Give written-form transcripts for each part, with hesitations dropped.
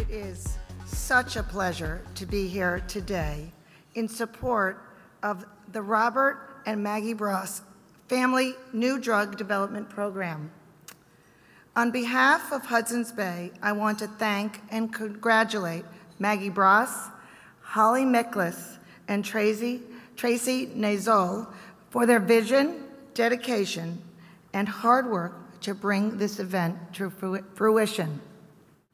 It is such a pleasure to be here today in support of the Robert and Maggie Bross Family New Drug Development Program. On behalf of Hudson's Bay, I want to thank and congratulate Maggie Bross, Holly Miklas, and Tracy Nazol for their vision, dedication, and hard work to bring this event to fruition.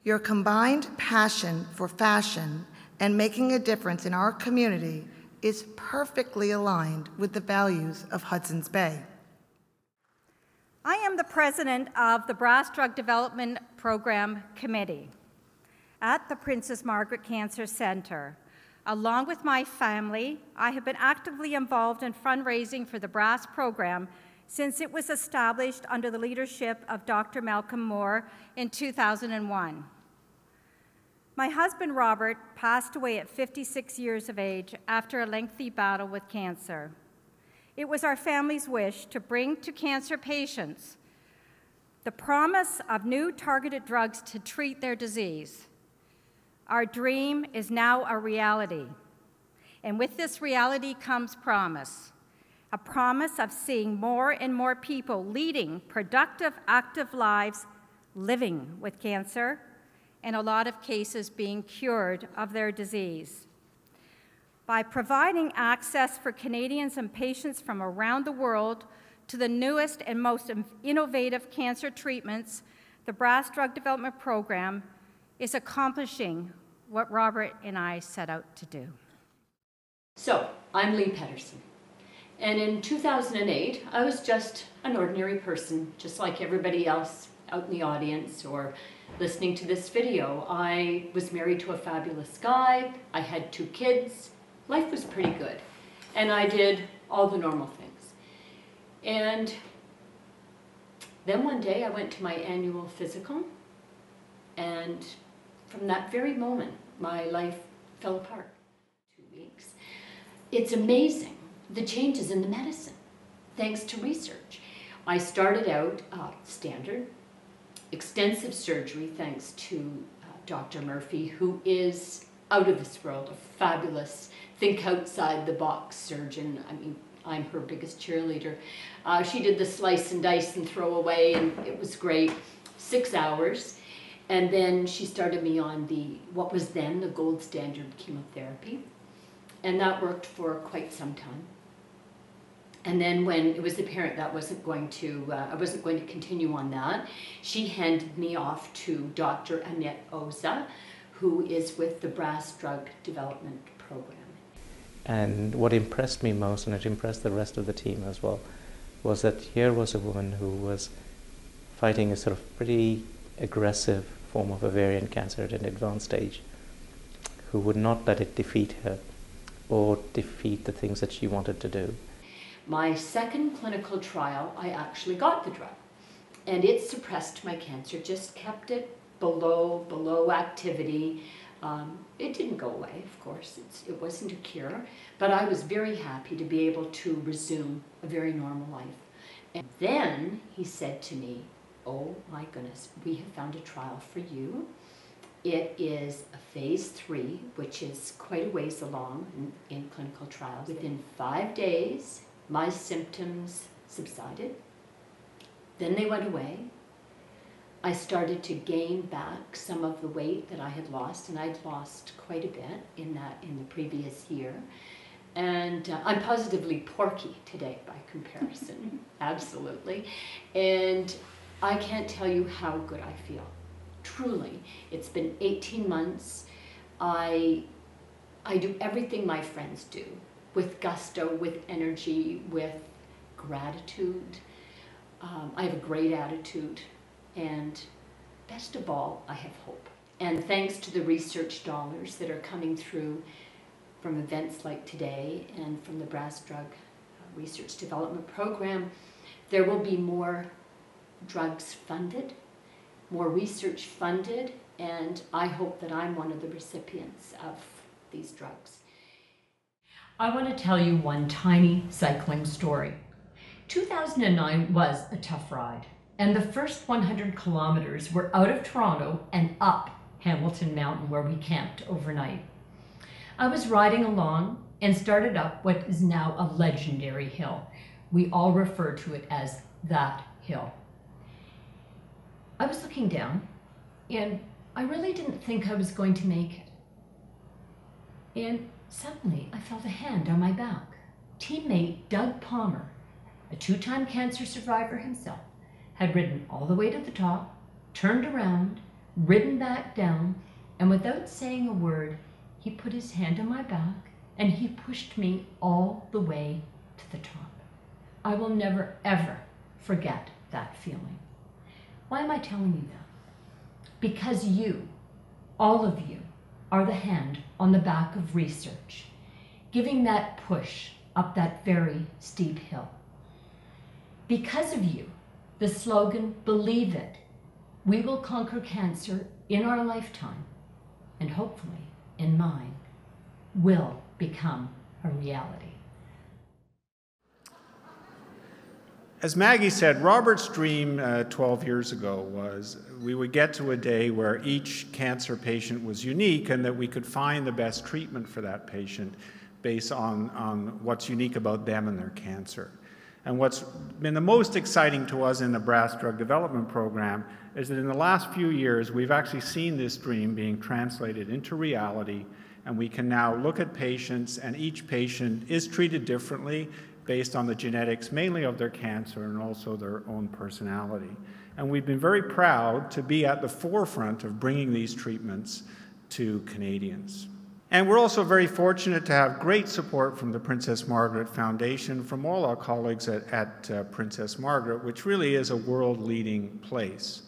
Your combined passion for fashion and making a difference in our community is perfectly aligned with the values of Hudson's Bay. I am the president of the Bross Drug Development Program Committee at the Princess Margaret Cancer Center. Along with my family, I have been actively involved in fundraising for the Bross program since it was established under the leadership of Dr. Malcolm Moore in 2001. My husband, Robert, passed away at 56 years of age after a lengthy battle with cancer. It was our family's wish to bring to cancer patients the promise of new targeted drugs to treat their disease. Our dream is now a reality, and with this reality comes promise, a promise of seeing more and more people leading productive, active lives, living with cancer, and a lot of cases being cured of their disease. By providing access for Canadians and patients from around the world to the newest and most innovative cancer treatments, the Bross Drug Development Program is accomplishing what Robert and I set out to do. So, I'm Lee Pedersen, and in 2008, I was just an ordinary person, just like everybody else out in the audience or listening to this video. I was married to a fabulous guy, I had 2 kids, life was pretty good, and I did all the normal things. And then one day I went to my annual physical, and from that very moment, my life fell apart. 2 weeks. It's amazing, the changes in the medicine, thanks to research. I started out standard, extensive surgery, thanks to Dr. Murphy, who is out of this world, a fabulous, think outside the box surgeon. I mean, I'm her biggest cheerleader. She did the slice and dice and throw away, and it was great. 6 hours. And then she started me on what was then the gold standard chemotherapy. And that worked for quite some time. And then when it was apparent that I wasn't going to continue on that, she handed me off to Dr. Annette Oza, who is with the Bross Drug Development Program. And what impressed me most, and it impressed the rest of the team as well, was that here was a woman who was fighting a sort of pretty aggressive form of ovarian cancer at an advanced stage, who would not let it defeat her or defeat the things that she wanted to do. My second clinical trial, I actually got the drug, and it suppressed my cancer, just kept it below activity. It didn't go away, of course, it wasn't a cure, but I was very happy to be able to resume a very normal life. And then he said to me, "Oh my goodness, we have found a trial for you. It is a phase 3, which is quite a ways along in clinical trials. Within 5 days, my symptoms subsided. Then they went away. I started to gain back some of the weight that I had lost, and I'd lost quite a bit in the previous year. And I'm positively porky today by comparison, absolutely. And I can't tell you how good I feel. Truly, it's been 18 months. I do everything my friends do, with gusto, with energy, with gratitude. I have a great attitude, and best of all, I have hope. And thanks to the research dollars that are coming through from events like today and from the Bross Drug Research Development Program, there will be more drugs funded, more research funded, and I hope that I'm one of the recipients of these drugs. I want to tell you one tiny cycling story. 2009 was a tough ride, and the first 100 kilometers were out of Toronto and up Hamilton Mountain, where we camped overnight. I was riding along and started up what is now a legendary hill. We all refer to it as that hill. I was looking down, and I really didn't think I was going to make it. And suddenly I felt a hand on my back. Teammate Doug Palmer, a 2-time cancer survivor himself, had ridden all the way to the top, turned around, ridden back down, and without saying a word, he put his hand on my back and he pushed me all the way to the top. I will never, ever forget that feeling. Why am I telling you that? Because you, all of you, are the hand on the back of research, giving that push up that very steep hill. Because of you, the slogan, "Believe it, we will conquer cancer in our lifetime, and hopefully in mine," will become a reality. As Maggie said, Robert's dream 12 years ago was we would get to a day where each cancer patient was unique and that we could find the best treatment for that patient based on what's unique about them and their cancer. And what's been the most exciting to us in the BRAS Drug Development Program is that in the last few years, we've actually seen this dream being translated into reality, and we can now look at patients, and each patient is treated differently based on the genetics, mainly of their cancer and also their own personality. And we've been very proud to be at the forefront of bringing these treatments to Canadians. And we're also very fortunate to have great support from the Princess Margaret Foundation, from all our colleagues at Princess Margaret, which really is a world-leading place.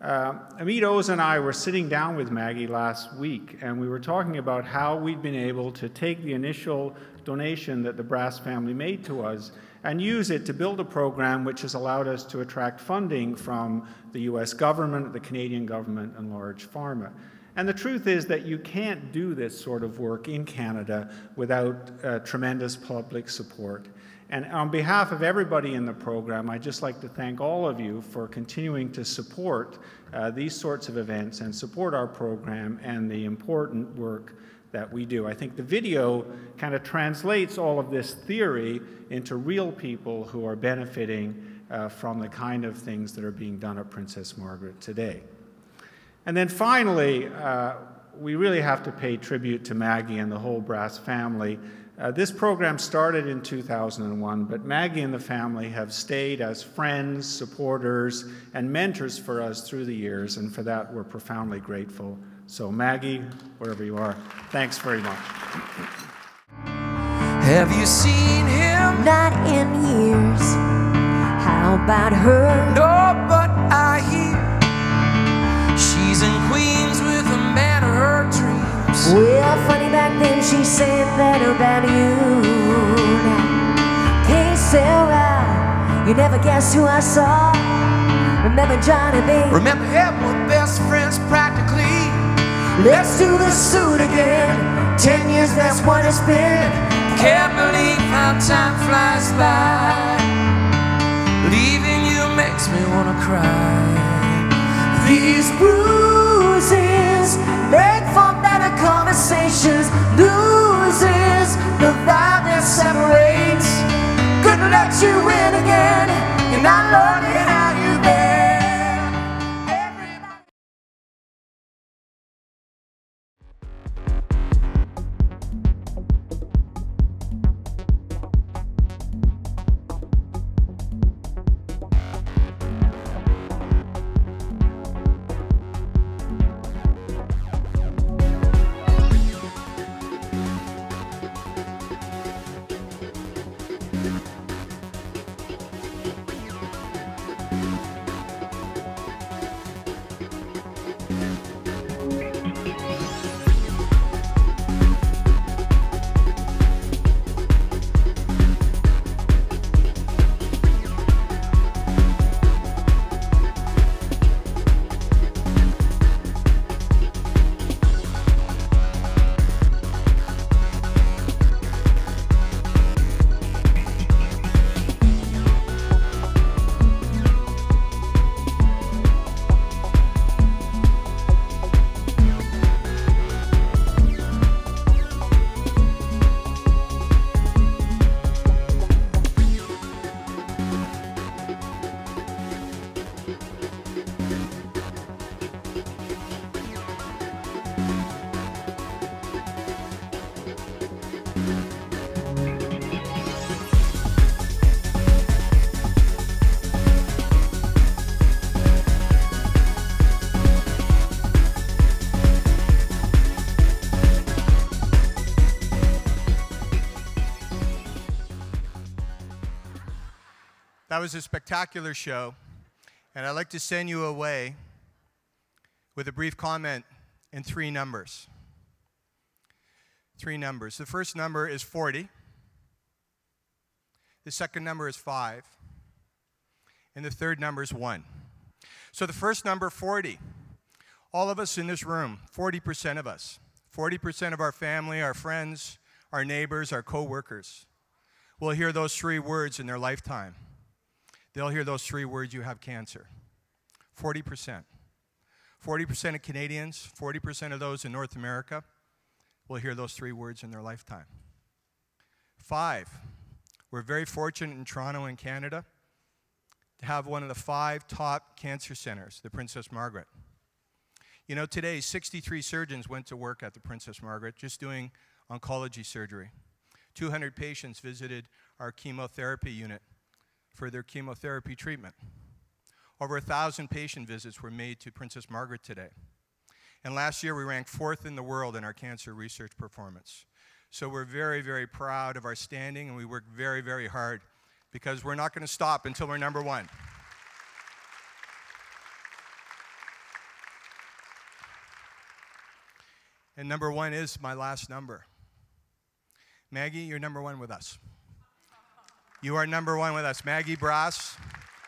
Amit Oz and I were sitting down with Maggie last week, and we were talking about how we'd been able to take the initial donation that the BRAS family made to us and use it to build a program which has allowed us to attract funding from the US government, the Canadian government, and large pharma. And the truth is that you can't do this sort of work in Canada without tremendous public support. And on behalf of everybody in the program, I'd just like to thank all of you for continuing to support these sorts of events and support our program and the important work that we do. I think the video kind of translates all of this theory into real people who are benefiting from the kind of things that are being done at Princess Margaret today. And then finally, we really have to pay tribute to Maggie and the whole BRAS family. This program started in 2001, but Maggie and the family have stayed as friends, supporters, and mentors for us through the years, and for that we're profoundly grateful. So Maggie, wherever you are, thanks very much. Have you seen him? Not in years. How about her? No, but I hear she's in Queens with a man of her dreams. Well, funny, back then she said that about you. Now, hey, Sarah, you never guessed who I saw. Remember Johnny B? Remember him? We're best friends practically. Let's do the suit again. 10 years, that's what it's been. Can't believe how time flies by. Leaving you makes me wanna cry. These bruises make for better conversations. Loses the vibe that separates. Couldn't let you in again. You're not learning how you've been. That was a spectacular show, and I'd like to send you away with a brief comment in 3 numbers. 3 numbers. The first number is 40. The second number is 5. And the third number is 1. So the first number, 40. All of us in this room, 40% of us, 40% of our family, our friends, our neighbors, our co-workers, will hear those 3 words in their lifetime. They'll hear those 3 words, you have cancer. 40%. 40% of Canadians, 40% of those in North America will hear those 3 words in their lifetime. 5, we're very fortunate in Toronto and Canada to have one of the 5 top cancer centers, the Princess Margaret. You know, today 63 surgeons went to work at the Princess Margaret just doing oncology surgery. 200 patients visited our chemotherapy unit for their chemotherapy treatment. Over 1,000 patient visits were made to Princess Margaret today. And last year we ranked 4th in the world in our cancer research performance. So we're very, very proud of our standing, and we work very, very hard because we're not going to stop until we're number 1. And number 1 is my last number. Maggie, you're number 1 with us. You are number 1 with us. Maggie Brass,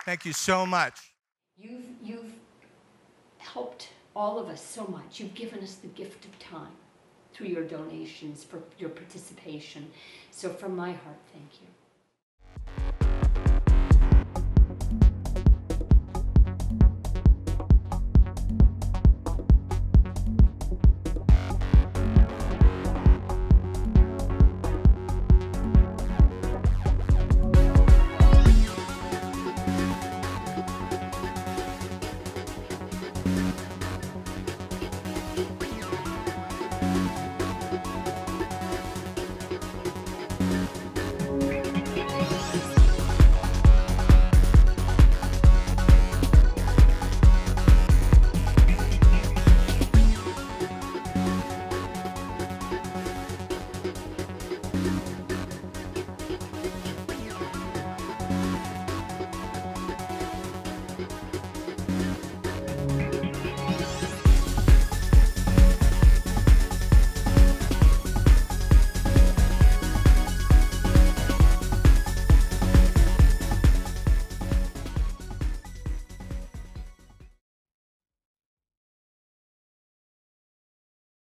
thank you so much. You've helped all of us so much. You've given us the gift of time through your donations, for your participation. So from my heart, thank you.